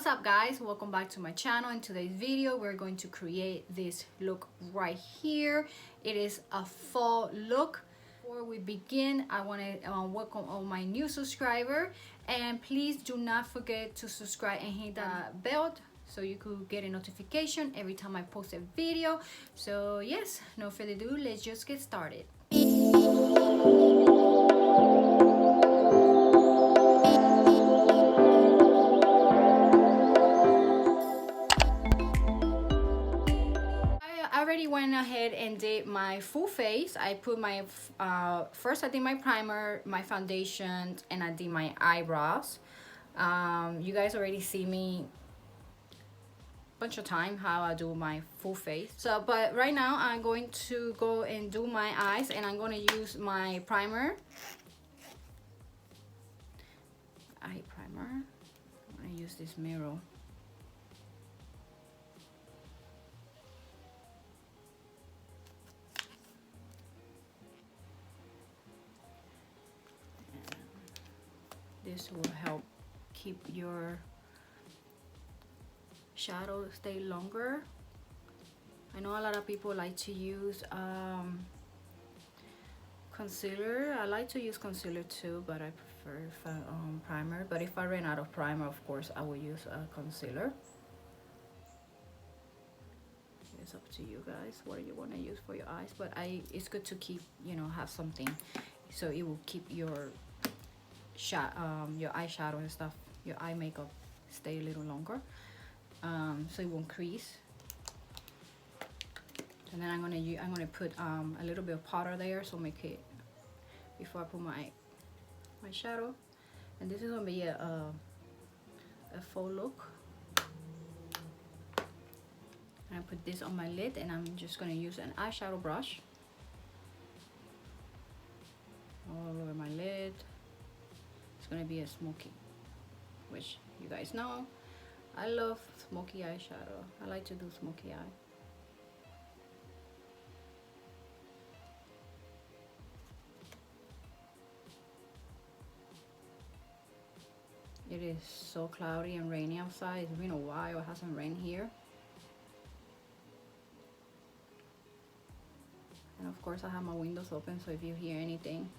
What's up guys, welcome back to my channel. In today's video we're going to create this look right here. It is a fall look. Before we begin, I want to welcome all my new subscribers, and please do not forget to subscribe and hit that bell so you could get a notification every time I post a video. So yes, no further ado, let's just get started. I already went ahead and did my full face. I put my first I did my primer, my foundation, and I did my eyebrows. You guys already see me a bunch of time how I do my full face. So but right now I'm going to go and do my eyes, and I'm going to use my primer, eye primer. I'm going to use this mirror. This will help keep your shadow stay longer. I know a lot of people like to use concealer. I like to use concealer too, but I prefer primer. But if I ran out of primer, of course I will use a concealer. It's up to you guys what you want to use for your eyes, but it's good to keep, you know, have something so it will keep your eyeshadow and stuff, your eye makeup stay a little longer, so it won't crease. And then I'm gonna put a little bit of powder there, so make it before I put my shadow. And this is gonna be a faux look. And I put this on my lid, and I'm just gonna use an eyeshadow brush all over my lid. It's gonna be a smoky, which you guys know I love smoky eyeshadow. I like to do smoky eye. It is so cloudy and rainy outside. It's been a while, it hasn't rained here. And of course I have my windows open, so if you hear anything,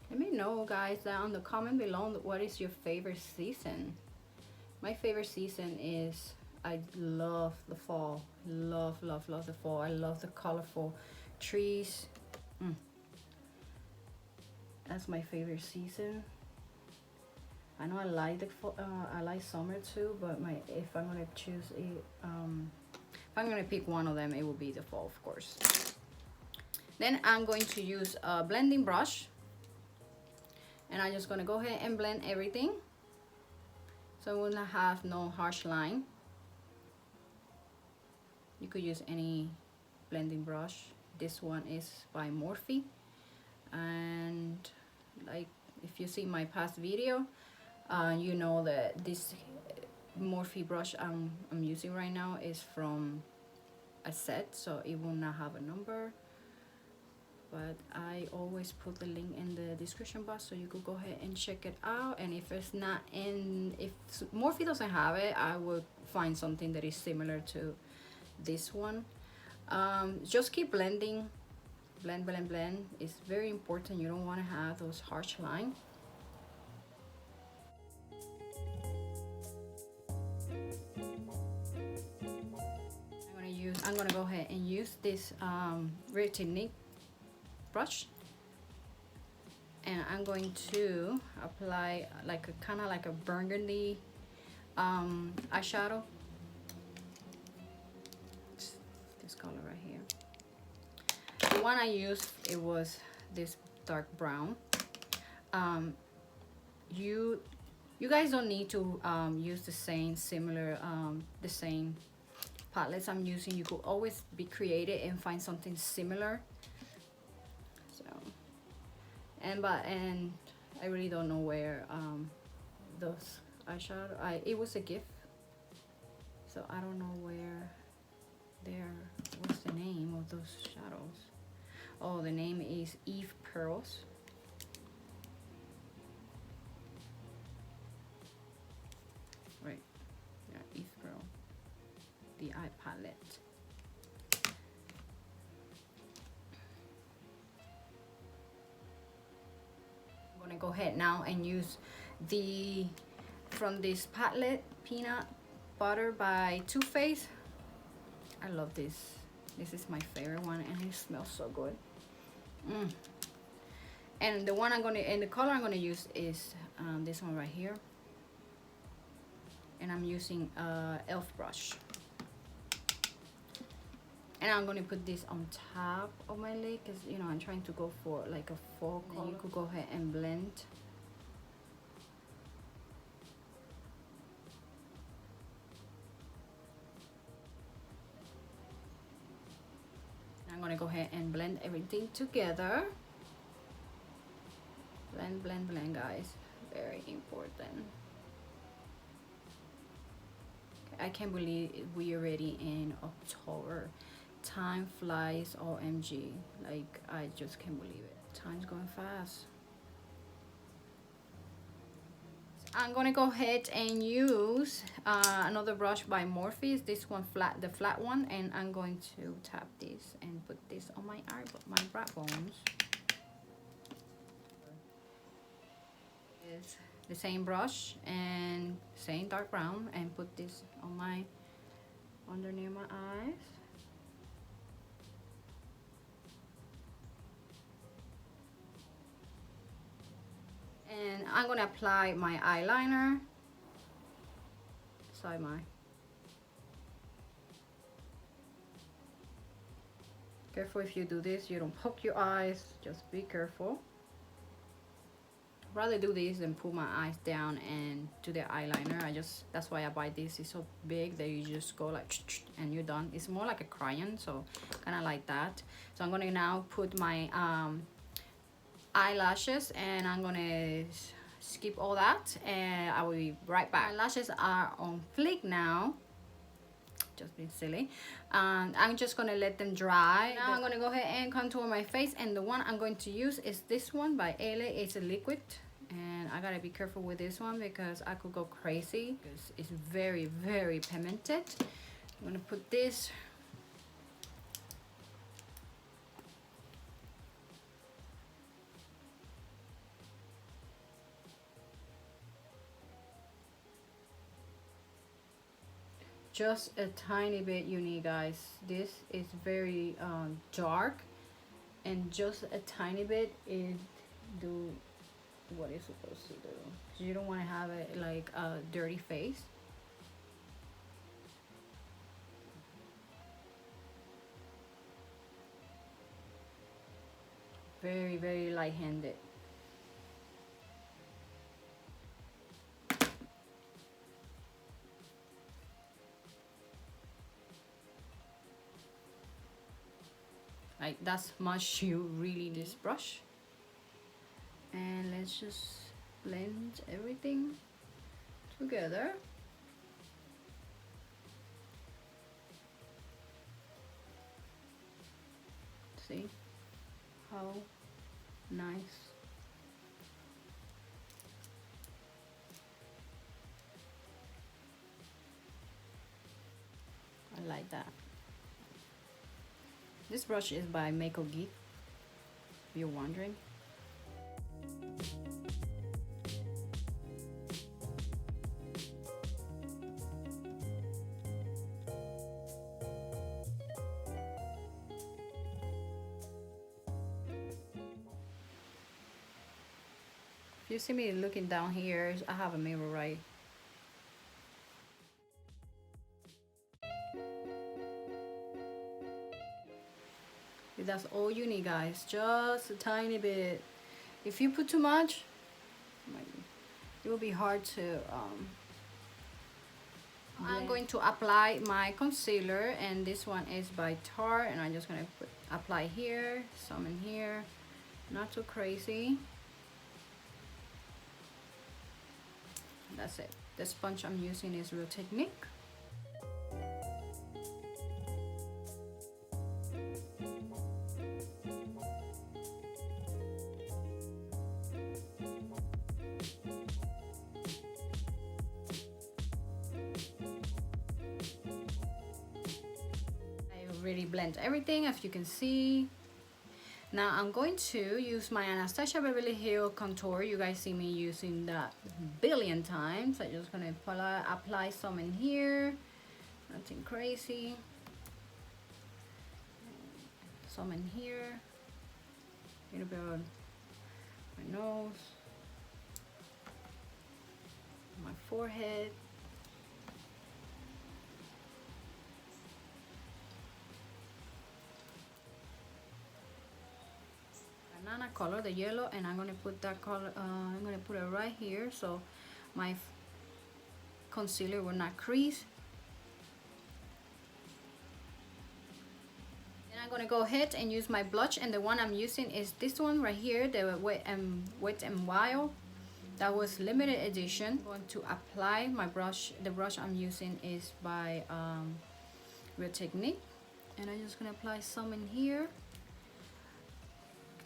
let me know guys down in the comment below what is your favorite season. My favorite season is, I love the fall. Love the fall. I love the colorful trees. That's my favorite season. I know I like the fall, I like summer too, but if I'm gonna choose a if I'm gonna pick one of them, it will be the fall, of course. Then I'm going to use a blending brush, and I'm just gonna go ahead and blend everything so we'll not have no harsh line. You could use any blending brush. This one is by Morphe, and like if you see my past video, you know that this Morphe brush I'm using right now is from a set, so it will not have a number, but I always put the link in the description box so you could go ahead and check it out. And if it's not if Morphe doesn't have it, I will find something that is similar to this one. Just keep blending, blend. It's very important. You don't want to have those harsh lines. I'm gonna go ahead and use this Rödrz technique brush, and I'm going to apply like a kind of like a burgundy eyeshadow. This color right here. The one I used, it was this dark brown. You guys don't need to use the same palettes I'm using. You could always be creative and find something similar. So and I really don't know where those eyeshadow, it was a gift, so I don't know where what's the name of those shadows. Oh, the name is Eve Pearls. the eye palette. I'm gonna go ahead now and use the from this palette, Peanut Butter by Too Faced. I love this. This is my favorite one, and it smells so good. And the one the color I'm gonna use is this one right here. And I'm using e.l.f. brush. And I'm gonna put this on top of my lid because, you know, I'm trying to go for like a fall color. You could go ahead and blend. I'm gonna go ahead and blend everything together. Blend, blend, blend, guys. Very important. I can't believe we are already in October. Time flies, OMG. Like, I just can't believe it. Time's going fast. I'm gonna go ahead and use another brush by Morphe. This one, the flat one, and I'm going to tap this and put this on my brow bones. It's the same brush and same dark brown, and put this on my underneath my eyes. And I'm gonna apply my eyeliner. Side my. Careful if you do this, you don't poke your eyes. Just be careful. I'd rather do this than pull my eyes down and do the eyeliner. That's why I buy this. It's so big that you just go like and you're done. It's more like a crayon, so kind of like that. So I'm gonna now put my eyelashes, and I'm gonna skip all that, and I will be right back. My lashes are on fleek now. Just being silly. I'm just gonna let them dry. Now I'm gonna go ahead and contour my face, and the one I'm going to use is this one by HELEN. It's a liquid, and I gotta be careful with this one because I could go crazy because it's very, very pigmented. I'm gonna put this. Just a tiny bit, you need, guys. This is very dark, and just a tiny bit it do what it's supposed to do. You don't want to have it like a dirty face. Very, very light-handed. Like, that's much you really need this brush. And let's just blend everything together. See how nice. I like that. This brush is by MACY'S, if you're wondering. If you see me looking down here, I have a mirror right. That's all you need, guys. Just a tiny bit. If you put too much, it will be hard to I'm going to apply my concealer, and this one is by Tarte, and I'm just gonna apply here, some in here, not too crazy. That's it. The sponge I'm using is Real Technique. already blend everything, as you can see. Now I'm going to use my Anastasia Beverly Hills contour. You guys see me using that billion times. I'm just gonna apply some in here, nothing crazy. Some in here, a little bit on my nose, my forehead. Banana color, the yellow, and I'm gonna put that color, I'm gonna put it right here so my concealer will not crease. Then I'm gonna go ahead and use my blush, and the one I'm using is this one right here, the Wet n Wild. That was limited edition. I'm going to apply my brush. The brush I'm using is by Rödrz, and I'm just gonna apply some in here.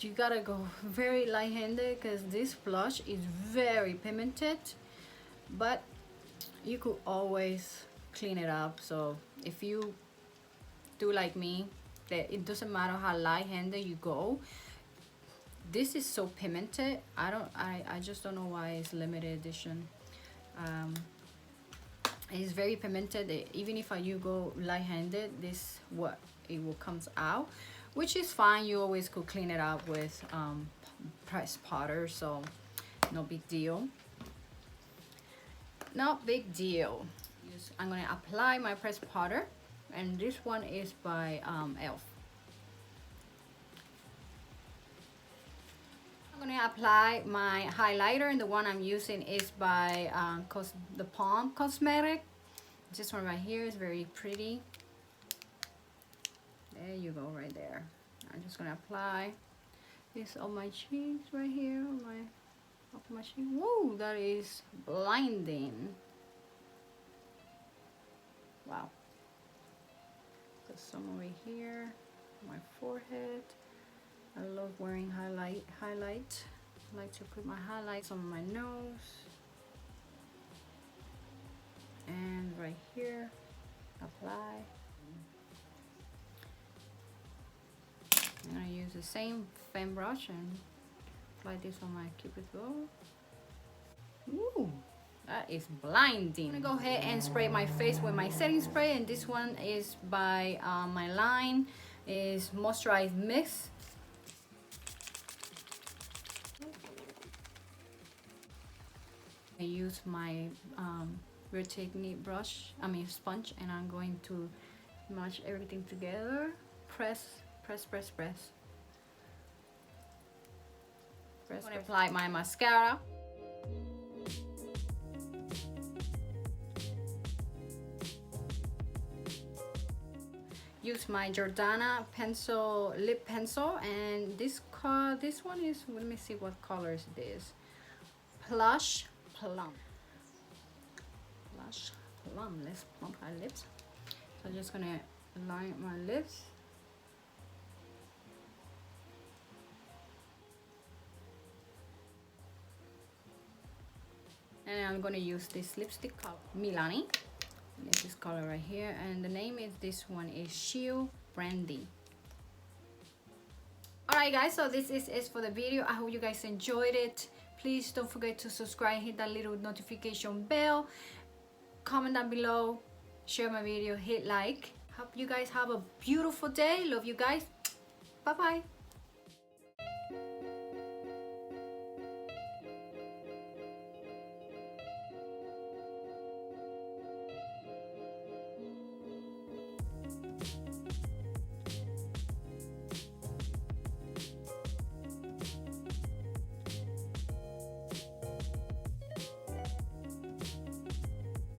You gotta go very light-handed because this blush is very pigmented, but you could always clean it up. So if you do like me, that it doesn't matter how light-handed you go, this is so pigmented. I just don't know why it's limited edition. It's very pigmented. Even if you go light-handed, this what it will comes out, which is fine. You always could clean it up with pressed powder, so no big deal. No big deal. I'm gonna apply my pressed powder, and this one is by ELF. I'm gonna apply my highlighter, and the one I'm using is by the Palm Cosmetic. This one right here is very pretty. There you go, right there. I'm just gonna apply this on my cheeks right here, on my cheek. Whoa, that is blinding. Wow. Put some over here, my forehead. I love wearing highlight. I like to put my highlights on my nose. And right here, apply. I'm gonna use the same fan brush and apply this on my cupid's bow. Ooh, that is blinding. I'm gonna go ahead and spray my face with my setting spray, and this one is by my line is Moisturize Mist. I use my Rödrz brush, sponge, and I'm going to mash everything together. Press. I'm going to apply my mascara. Use my Jordana pencil, lip pencil, and this one is, let me see what color is this. Plush Plum. Let's plump our lips. So I'm just gonna line my lips. And I'm gonna use this lipstick color, Milani. It's this color right here, and the name is, this one is Shield Brandy. Alright guys, so this is it for the video. I hope you guys enjoyed it. Please don't forget to subscribe, hit that little notification bell, comment down below, share my video, hit like. Hope you guys have a beautiful day. Love you guys. Bye bye.